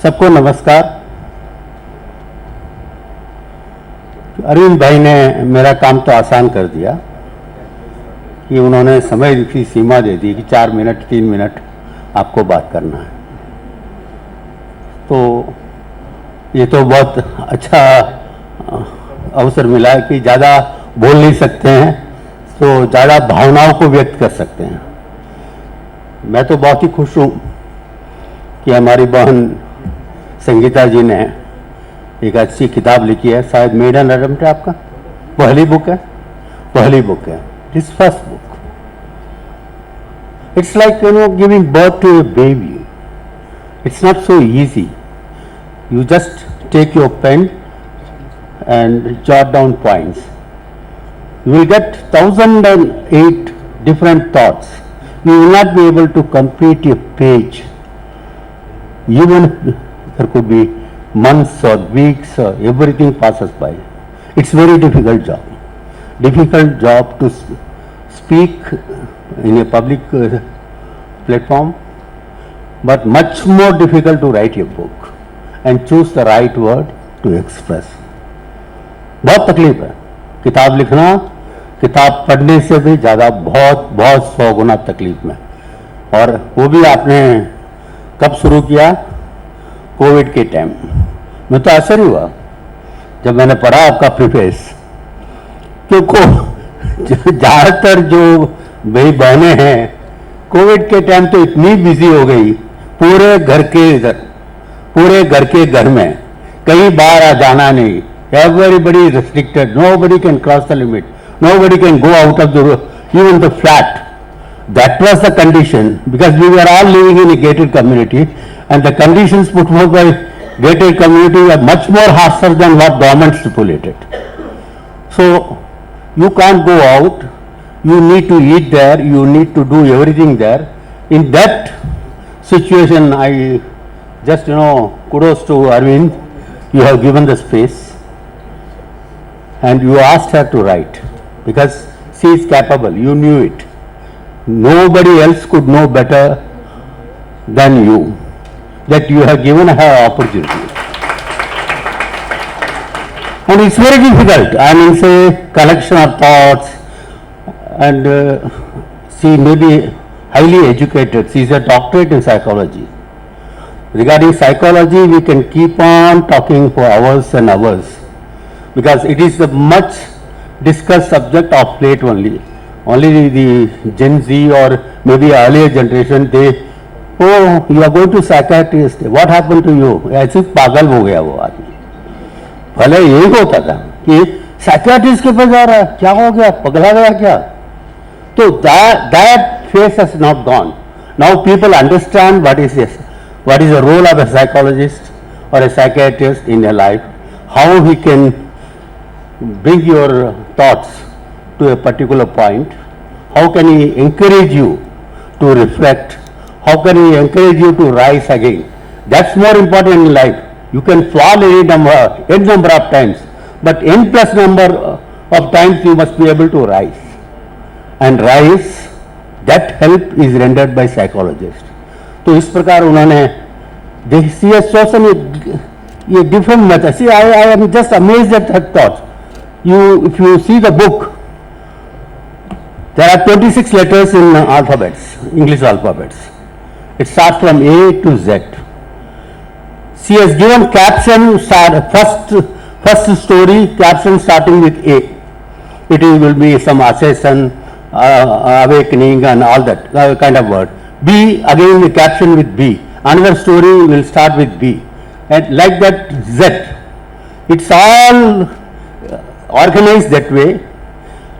सबको नमस्कार। अरविंद भाई ने मेरा काम तो आसान कर दिया कि उन्होंने समय की सीमा दे दी कि 4 मिनट 3 मिनट आपको बात करना है। तो ये तो बहुत अच्छा अवसर मिला है कि ज़्यादा बोल नहीं सकते हैं तो ज़्यादा भावनाओं को व्यक्त कर सकते हैं। मैं तो बहुत ही खुश हूँ कि हमारी बहन संगीता जी ने एक अच्छी किताब लिखी है। शायद मेडन अटेम्प्ट है आपका, पहली बुक है, this first book. It's like giving birth to a baby. It's not so easy. You just take your pen and jot down points. You will get 1008 different thoughts. You will not be able to complete a page. Even there could be months or weeks or everything passes by. It's very difficult job. Difficult job to speak in a public platform, but much more difficult to write a book and choose the right word to express. बहुत तकलीफ है किताब लिखना। किताब पढ़ने से भी ज़्यादा बहुत बहुत 100 गुना तकलीफ में। और वो भी आपने कब शुरू किया? कोविड के टाइम। मैं तो आश्चर्य हुआ जब मैंने पढ़ा आपका प्रीफेस, क्योंकि ज़्यादातर जो भाई बहनें हैं कोविड के टाइम तो इतनी बिजी हो गई, पूरे घर के घर में, कहीं बाहर आ जाना नहीं। Everybody restricted. Nobody can cross the limit. Nobody can go out of even the flat. That was the condition, because we were all living in a gated community, and the conditions put forth by gated community are much more harsher than what government stipulated. So you can't go out. You need to eat there. You need to do everything there. In that situation, I just, kudos to Arvind. You have given the space and you asked her to write because she is capable. You knew it. Nobody else could know better than you that you have given her opportunity. And it's very difficult. I mean, say, collection of thoughts, and she may be highly educated. She is a doctorate in psychology. Regarding psychology, we can keep on talking for hours and hours because it is the much discussed subject of late only. Only the Gen Z or maybe earlier generation, you are going to psychiatrist. What happened to you? ऐसे पागल हो गया वो आदमी। पहले यही होता था कि साइकियाट्रिस्ट के पास जा रहा है, क्या हो गया, पगला गया क्या? तो that phase has not gone. Now people understand what is the role of a psychologist or a psychiatrist in your life, how he can bring your thoughts to a particular point, how can he encourage you to reflect, how can he encourage you to rise again. That's more important in life. You can fall n number of times, but n plus number of times you must be able to rise. And rise, that help is rendered by psychologists. तो इस प्रकार उन्होंने she has chosen a different method. See, I am just amazed at her thoughts. If you see the book, there are 26 letters in alphabets, English alphabets. It starts from A to Z. She has given caption, first story, caption starting with A. It will be some ascension, awakening and all that kind of word. B, again the caption with B. Another story will start with B. And like that Z. It's all organized that way.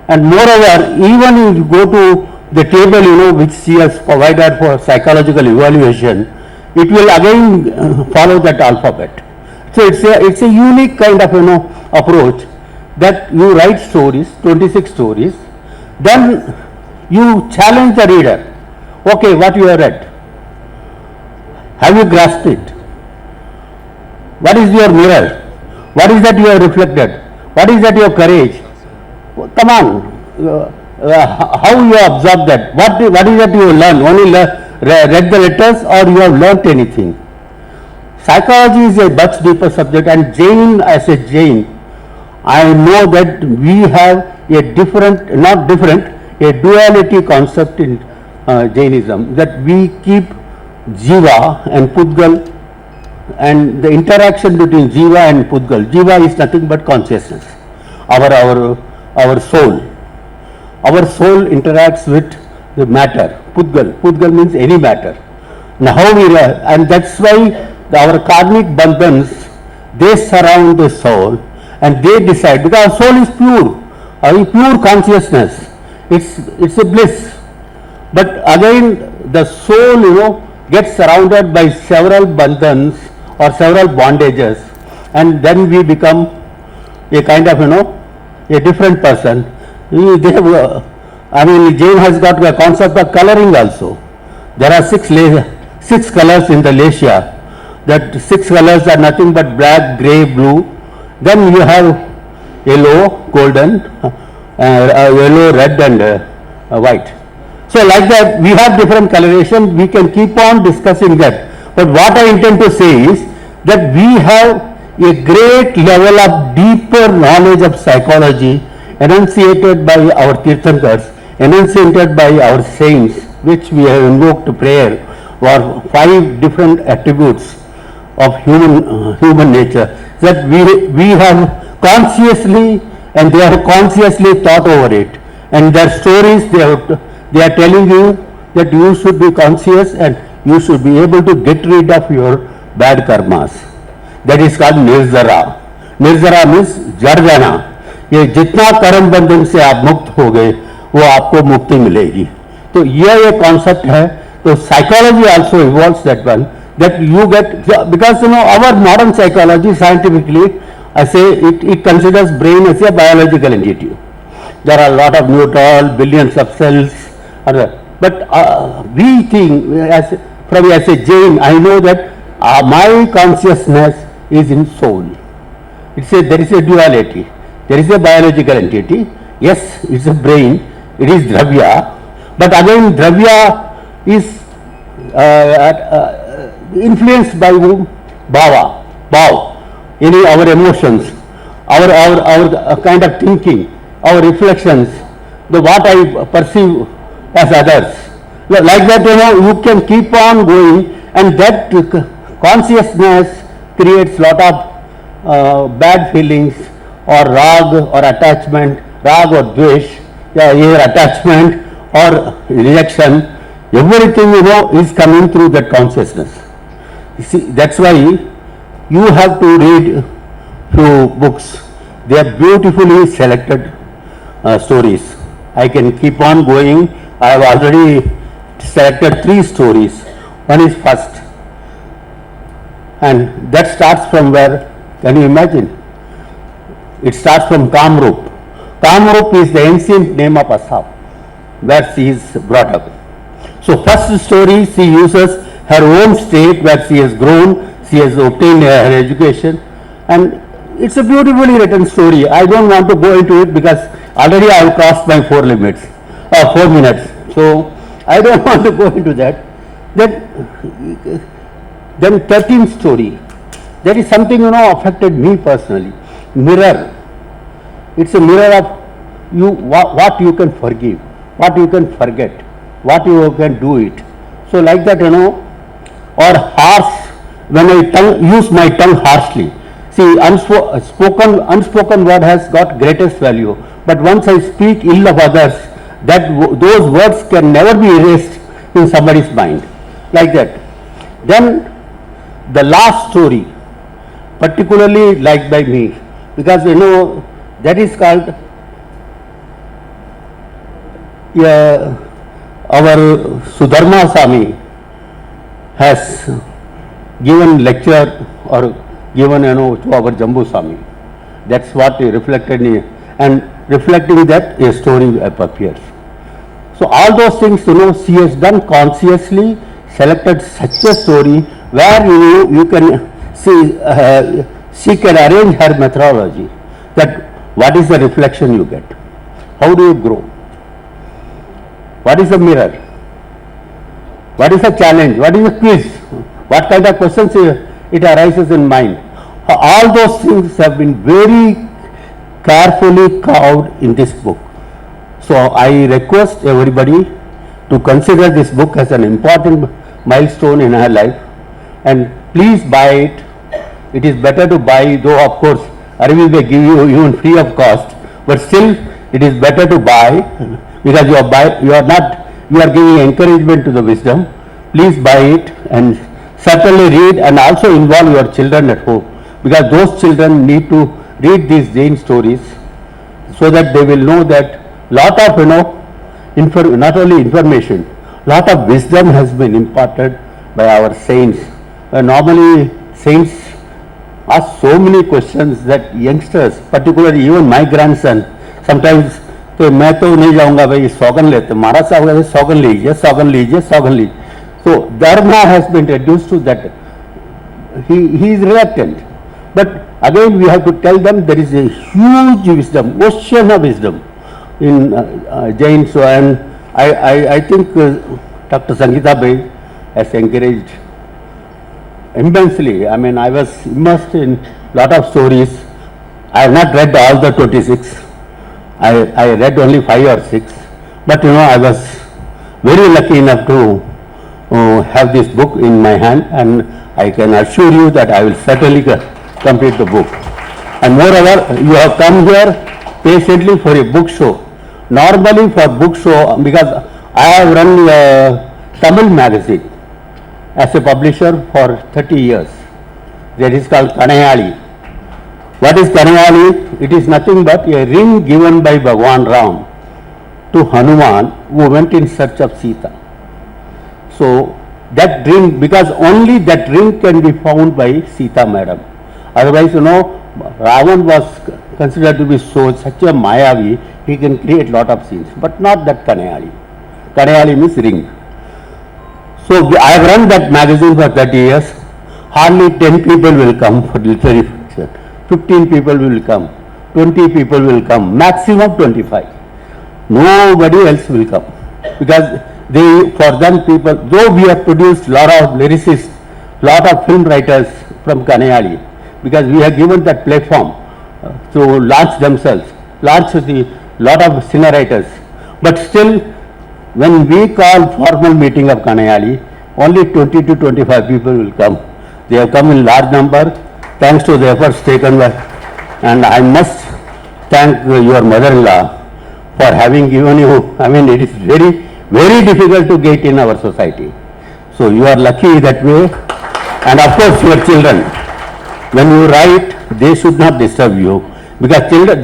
And moreover, even if you go to the table, which she has provided for psychological evaluation, it will again follow that alphabet. So it's a unique kind of approach that you write stories, 26 stories, then you challenge the reader. Okay, what you have read? Have you grasped it? What is your mirror? What is that you have reflected? What is that your courage? Come on, how you absorb that? What is that you learn? Only read the letters or you have learnt anything? Psychology is a much deeper subject, and Jain, as a Jain, I know that we have a different, not different, a duality concept in Jainism, that we keep Jiva and Pudgal, and the interaction between Jiva and Pudgal. Jiva is nothing but consciousness, our soul. Our soul interacts with the matter, Pudgal. Pudgal means any matter. Now how we, and that's why our karmic bandhans, they surround the soul and they decide, because our soul is pure, pure consciousness, it's a bliss. But again, the soul, gets surrounded by several bandhans or several bondages, and then we become a kind of, a different person. They have, Jain has got a concept of coloring also. There are six colors in the Lesha. That 6 colors are nothing but black, grey, blue. Then you have yellow, golden, yellow, red and white. So like that, we have different coloration. We can keep on discussing that. But what I intend to say is that we have a great level of deeper knowledge of psychology enunciated by our Tirthankars, enunciated by our saints, which we have invoked to prayer, for 5 different attributes of human nature, that we have consciously, and they have consciously thought over it, and their stories, they are telling you that you should be conscious and you should be able to get rid of your bad karmas. That is called Nirzara. Nirzara means जड़ जाना. ये जितना कर्म बंधन से आप मुक्त हो गए, वो आपको मुक्ति मिलेगी. तो यह एक कॉन्सेप्ट है. तो psychology also evolves that one, that you get, because our modern psychology scientifically, I say it considers brain as a biological entity. There are a lot of neutral, billions of cells, but we think, as a Jain, I know that my consciousness is in soul. There is a duality. There is a biological entity. Yes, it's a brain. It is Dravya, but again Dravya is influenced by whom? Bhava, our emotions, our kind of thinking, our reflections, what I perceive as others. Like that, you can keep on going, and that consciousness creates lot of bad feelings, or rag or attachment, rag or dvesh, either attachment or rejection. Everything, is coming through that consciousness. You see, that's why you have to read few books. They are beautifully selected stories. I can keep on going. I have already selected 3 stories. One is first, and that starts from where? Can you imagine? It starts from Kamrup. Kamrup is the ancient name of Assam, where she is brought up. So first story, she uses her own state where she has grown, she has obtained her education, and it's a beautifully written story. I don't want to go into it because already I have crossed my 4 minutes. So I don't want to go into that. Then 13th story. That is something affected me personally. Mirror. It's a mirror of you, what you can forgive, what you can forget, what you can do it. So like that, or harsh, when I use my tongue harshly. See, unspoken word has got greatest value, but once I speak ill of others, those words can never be erased in somebody's mind. Like that. Then the last story, particularly liked by me, because that is called our Sudharma Swami has given lecture or given to our Jambu Swami. That's what he reflected in, and reflecting that a story appears. So all those things, she has done consciously, selected such a story where you can see, she can arrange her methodology, that what is the reflection you get, how do you grow, what is the mirror, what is the challenge, what is the quiz, what kind of questions it arises in mind. All those things have been very carefully carved in this book. So I request everybody to consider this book as an important milestone in her life, and please buy it. It is better to buy, though of course Aravind may give you even free of cost, but still it is better to buy, because you are giving encouragement to the wisdom. Please buy it and certainly read, and also involve your children at home, because those children need to read these Jain stories so that they will know that lot of not only information, lot of wisdom has been imparted by our saints. Normally saints ask so many questions that youngsters, particularly even my grandson, sometimes तो मैं तो नहीं जाऊंगा भाई, सौगन लेते महाराज साहब सौगन लीजिए, सौगन लीजिए, सौगन लीजिए. So dharma has been reduced to that. He is reluctant, but again we have to tell them there is a huge wisdom, ocean of wisdom in Jain. So and I think Dr. Sangeeta Baid has encouraged immensely. I mean, I was immersed in lot of stories. I have not read all the 26. I read only 5 or 6, but I was very lucky enough to have this book in my hand, and I can assure you that I will certainly complete the book. And moreover, you have come here patiently for a book show. Normally for book show, because I have run a Tamil magazine as a publisher for 30 years. That is called Kanayali. What is Kanayali? It is nothing but a ring given by Bhagwan Ram to Hanuman, who went in search of Sita. So that ring, because only that ring can be found by Sita madam. Otherwise, Ravan was considered to be such a Mayavi, he can create lot of scenes, but not that Kanayali. Kanayali means ring. So I have run that magazine for 30 years. Hardly 10 people will come for literary fiction. 15 people will come. 20 people will come. Maximum 25. Nobody else will come. Because for them people, though we have produced lot of lyricists, lot of film writers from Kanayali, because we have given that platform to launch themselves, launch the lot of singer writers. But still, when we call formal meeting of Kanayali, only 20 to 25 people will come. They have come in large number, thanks to the efforts taken by, and I must thank your mother-in-law for having given you, I mean, it is very, very difficult to get in our society. So you are lucky that way. And of course your children, when you write, they should not disturb you, because children,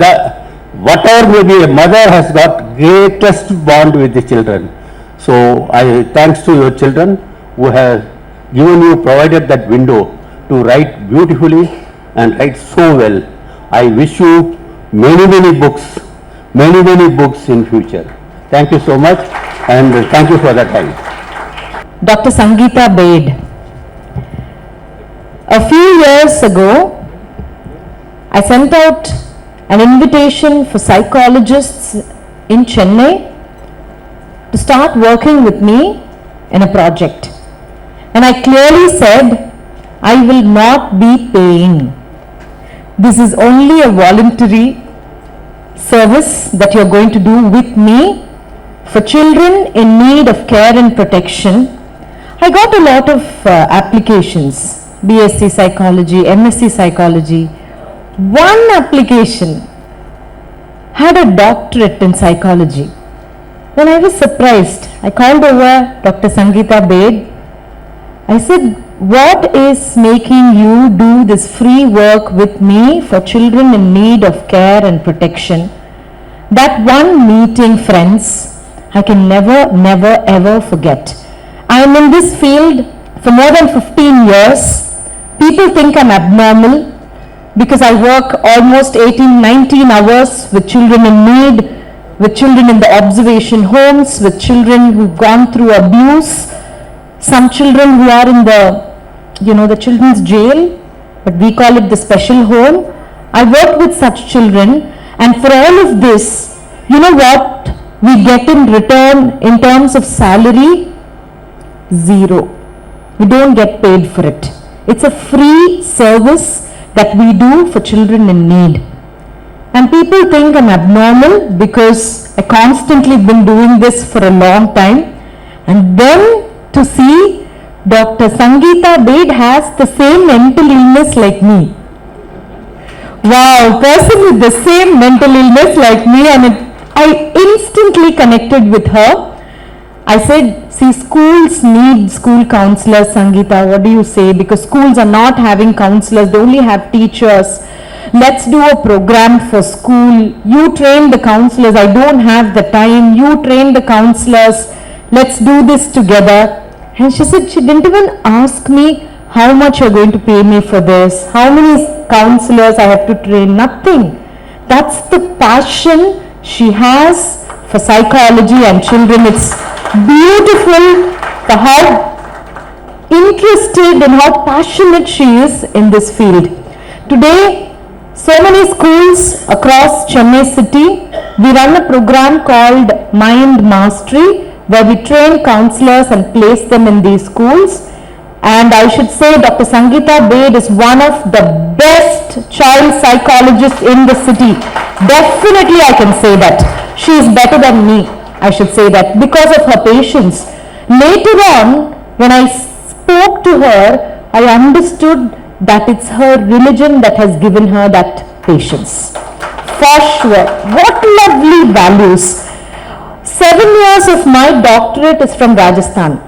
whatever may be, a mother has got greatest bond with the children. So thanks to your children who have given you, provided that window to write beautifully and write so well. I wish you many, many books in future. Thank you so much, and thank you for that time. Dr. Sangeeta Baid. A few years ago, I sent out an invitation for psychologists in Chennai to start working with me in a project. And I clearly said, I will not be paying. This is only a voluntary service that you're going to do with me for children in need of care and protection. I got a lot of applications, BSc Psychology, MSc Psychology. One application had a doctorate in psychology. Then I was surprised. I called over Dr. Sangeeta Baid. I said, what is making you do this free work with me for children in need of care and protection? That one meeting, friends, I can never ever forget. I am in this field for more than 15 years. People think I'm abnormal because I work almost 18-19 hours with children in need, with children in the observation homes, with children who've gone through abuse, some children who are in the children's jail, but we call it the special home. I work with such children, and for all of this, you know what we get in return in terms of salary? Zero. We don't get paid for it. It's a free service that we do for children in need. And people think I'm abnormal because I constantly been doing this for a long time. And then to see Dr.Sangeeta Baid has the same mental illness like me. Wow, person with the same mental illness like me, and I instantly connected with her. I said, see, schools need school counselors, Sangeeta, what do you say? Because schools are not having counselors, they only have teachers. Let's do a program for school. You train the counselors, I don't have the time. You train the counselors, let's do this together. And she said, she didn't even ask me how much you're going to pay me for this, how many counselors I have to train, nothing. That's the passion she has for psychology and children. It's beautiful for how interested and how passionate she is in this field. Today, so many schools across Chennai city, we run a program called Mind Mastery, where we train counselors and place them in these schools. And I should say Dr. Sangeeta Baid is one of the best child psychologists in the city. Definitely I can say that. She is better than me, I should say that, because of her patience. Later on, when I spoke to her, I understood that it's her religion that has given her that patience. For sure. What lovely values. 7 years of my doctorate is from Rajasthan.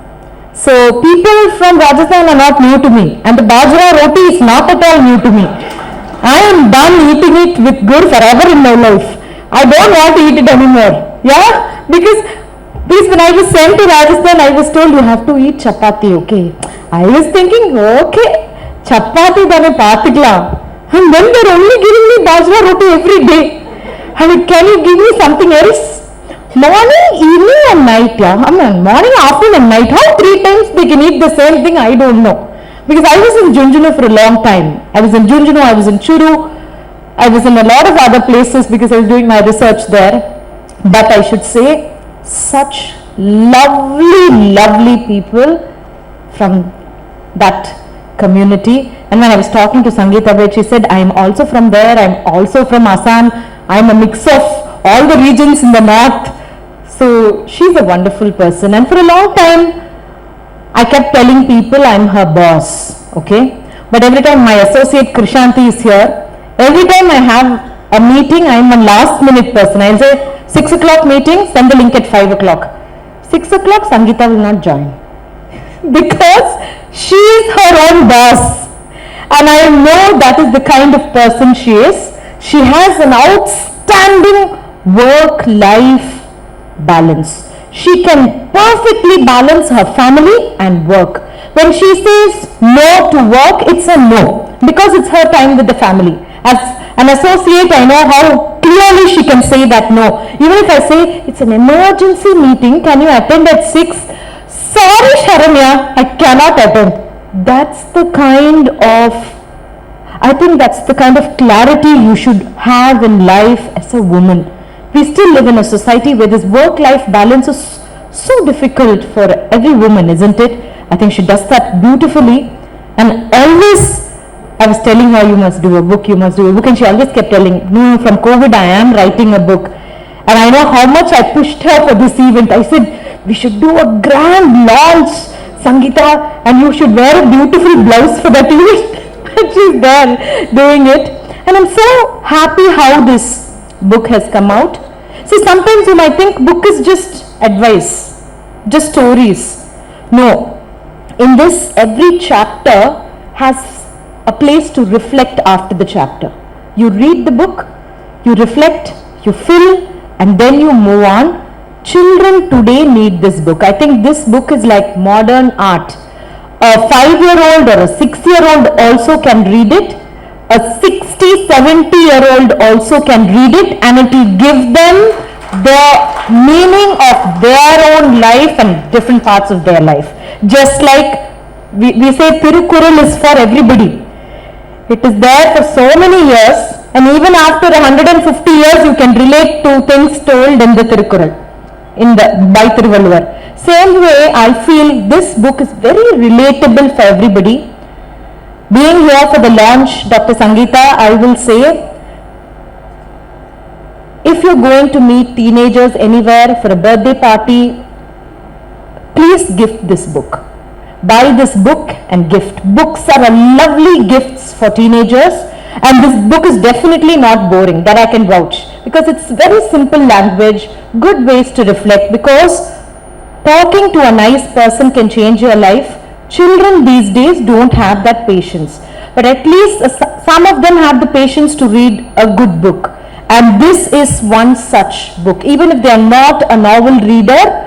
So people from Rajasthan are not new to me, and the bajra roti is not at all new to me. I am done eating it with gur forever in my life. I don't want to eat it anymore. Yeah? Because when I was sent to Rajasthan, I was told you have to eat chapati, okay? I was thinking, okay, chapati dane patikla. And then they're only giving me bajra roti every day. I mean, can you give me something else? Morning, evening and night, yeah. I mean, morning, afternoon and night. How 3 times they can eat the same thing, I don't know. Because I was in Junjunu for a long time. I was in Junjunu, I was in Churu, I was in a lot of other places because I was doing my research there. But I should say, such lovely, lovely people from that community. And when I was talking to Sangeeta Baid, she said, I am also from there, I am also from Assam, I am a mix of all the regions in the north. So she's a wonderful person, and for a long time I kept telling people I'm her boss, okay? But every time my associate Krishanti is here, every time I have a meeting, I'm a last minute person. I'll say 6 o'clock meeting, send the link at 5 o'clock. 6 o'clock, Sangeeta will not join because she is her own boss, and I know that is the kind of person she is. She has an outstanding work-life balance. She can perfectly balance her family and work. When she says no to work, it's a no, because it's her time with the family. As an associate, I know how clearly she can say that no. Even if I say it's an emergency meeting, can you attend at 6? Sorry Sharanya, I cannot attend. That's the kind of, I think that's the kind of clarity you should have in life as a woman. We still live in a society where this work-life balance is so difficult for every woman, isn't it? I think she does that beautifully. And always, I was telling her, you must do a book, you must do a book. And she always kept telling, no, from COVID I am writing a book. And I know how much I pushed her for this event. I said, we should do a grand launch, Sangeeta, and you should wear a beautiful blouse for that event. And she's there doing it. And I'm so happy how this book has come out. See, sometimes you might think book is just advice, just stories. No, in this every chapter has a place to reflect after the chapter. You read the book, you reflect, you fill, and then you move on. Children today need this book. I think this book is like modern art. A 5-year-old or a 6-year-old also can read it. A 60, 70-year-old also can read it, and it will give them the meaning of their own life and different parts of their life. Just like we say Tirukkural is for everybody. It is there for so many years, and even after 150 years you can relate to things told in the Tirukkural, by Thiruvalluvar. Same way, I feel this book is very relatable for everybody. Being here for the launch, Dr. Sangeeta, I will say, if you're going to meet teenagers anywhere for a birthday party, please gift this book. Buy this book and gift. Books are a lovely gifts for teenagers, and this book is definitely not boring, that I can vouch, because it's very simple language, good ways to reflect, because talking to a nice person can change your life. Children these days don't have that patience, but at least some of them have the patience to read a good book, and this is one such book. Even if they are not a novel reader,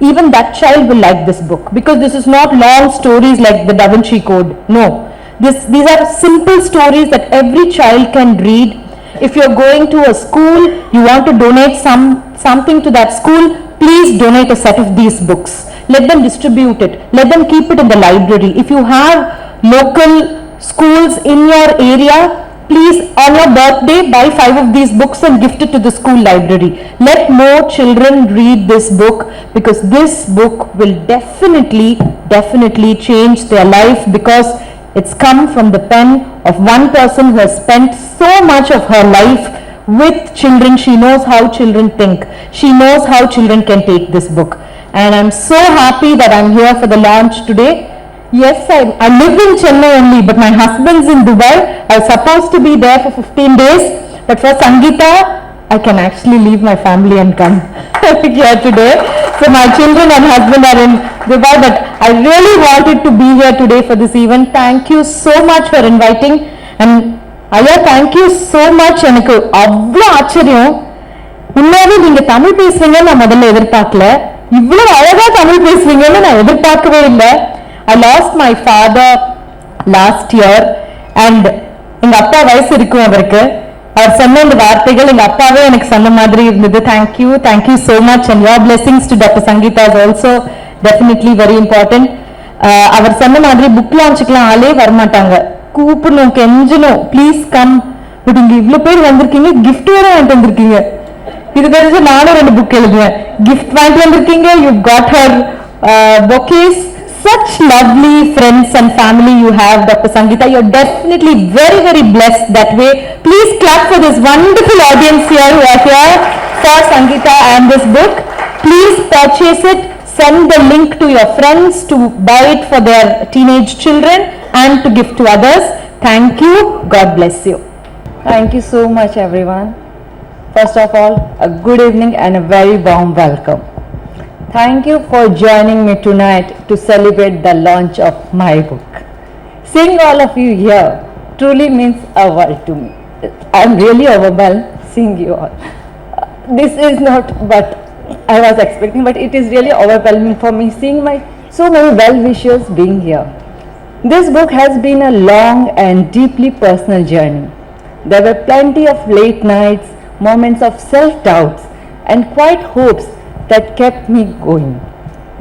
even that child will like this book, because this is not long stories like the Da Vinci Code. No, these are simple stories that every child can read. If you're going to a school, you want to donate something to that school, please donate a set of these books. Let them distribute it. Let them keep it in the library. If you have local schools in your area, please on your birthday buy 5 of these books and gift it to the school library. Let more children read this book, because this book will definitely change their life, because it's come from the pen of one person who has spent so much of her life with children. She knows how children think. She knows how children can take this book. And I'm so happy that I'm here for the launch today. Yes, I live in Chennai only, but my husband's in Dubai. I was supposed to be there for 15 days, but for Sangeeta, I can actually leave my family and come here today. So my children and husband are in Dubai, but I really wanted to be here today for this event. Thank you so much for inviting. And Aya, thank you so much. எனக்கு அவ்வளோ ஆச்சரியம். உண்மையாவே நீங்க தமிழ் பேசுவீங்கன்னு நான் முதல்ல எதிர்பார்க்கல. இவ்வளவு அழகா தமிழ் பேசுவீங்கன்னு நான் எதிர்பார்க்கவே இல்லை. I lost my father last year, and எங்க அப்பா வயசு இருக்கும் அவருக்கு. அவர் சொன்ன இந்த வார்த்தைகள் எங்க அப்பாவே எனக்கு சொன்ன மாதிரி இருந்தது. Thank you so much, and your blessings to Dr. Sangeeta is also definitely very important. அவர் சொன்ன மாதிரி புக் லான்ச்சுக்குலாம் ஆளே வரமாட்டாங்க, கூப்பிடணும், கெஞ்சணும், ப்ளீஸ் கம். பட் இங்க இவ்வளவு பேர் வந்திருக்கீங்க, கிஃப்ட் வேற வாங்கிட்டு வந்திருக்கீங்க. இது தெரிஞ்சு நானும் 2 புக் எழுதுவேன். கிஃப்ட் வாங்கிட்டு வந்திருக்கீங்க, you got her bouquets. Such lovely friends and family you have, Dr. Sangeeta. You're definitely very blessed that way. Please clap for this wonderful audience here who are here for Sangeeta and this book. Please purchase it. Send the link to your friends to buy it for their teenage children and to give to others. Thank you. God bless you. Thank you so much, everyone. First of all, a good evening and a very warm welcome. Thank you for joining me tonight to celebrate the launch of my book. Seeing all of you here truly means a world to me. I'm really overwhelmed seeing you all. This is not what I was expecting, but it is really overwhelming for me seeing so many well-wishers being here. This book has been a long and deeply personal journey. There were plenty of late nights, moments of self-doubts, and quiet hopes that kept me going.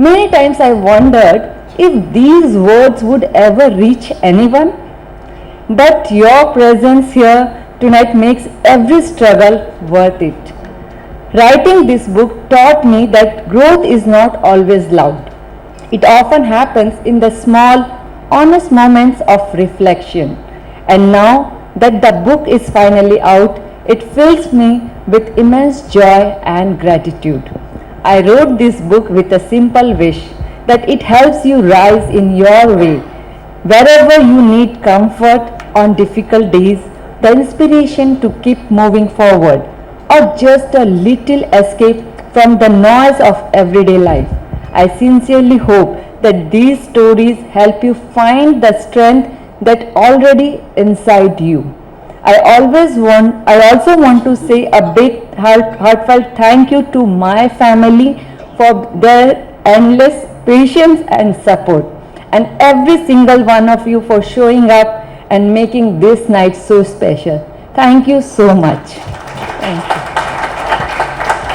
Many times I wondered if these words would ever reach anyone, but your presence here tonight makes every struggle worth it. Writing this book taught me that growth is not always loud. It often happens in the small, honest moments of reflection. And now that the book is finally out, it fills me with immense joy and gratitude. I wrote this book with a simple wish that it helps you rise in your way. Wherever you need comfort on difficult days, the inspiration to keep moving forward, or just a little escape from the noise of everyday life. I sincerely hope that these stories help you find the strength that already inside you. I also want to say a big heartfelt thank you to my family for their endless patience and support, and every single one of you for showing up and making this night so special. Thank you so much. Thank you.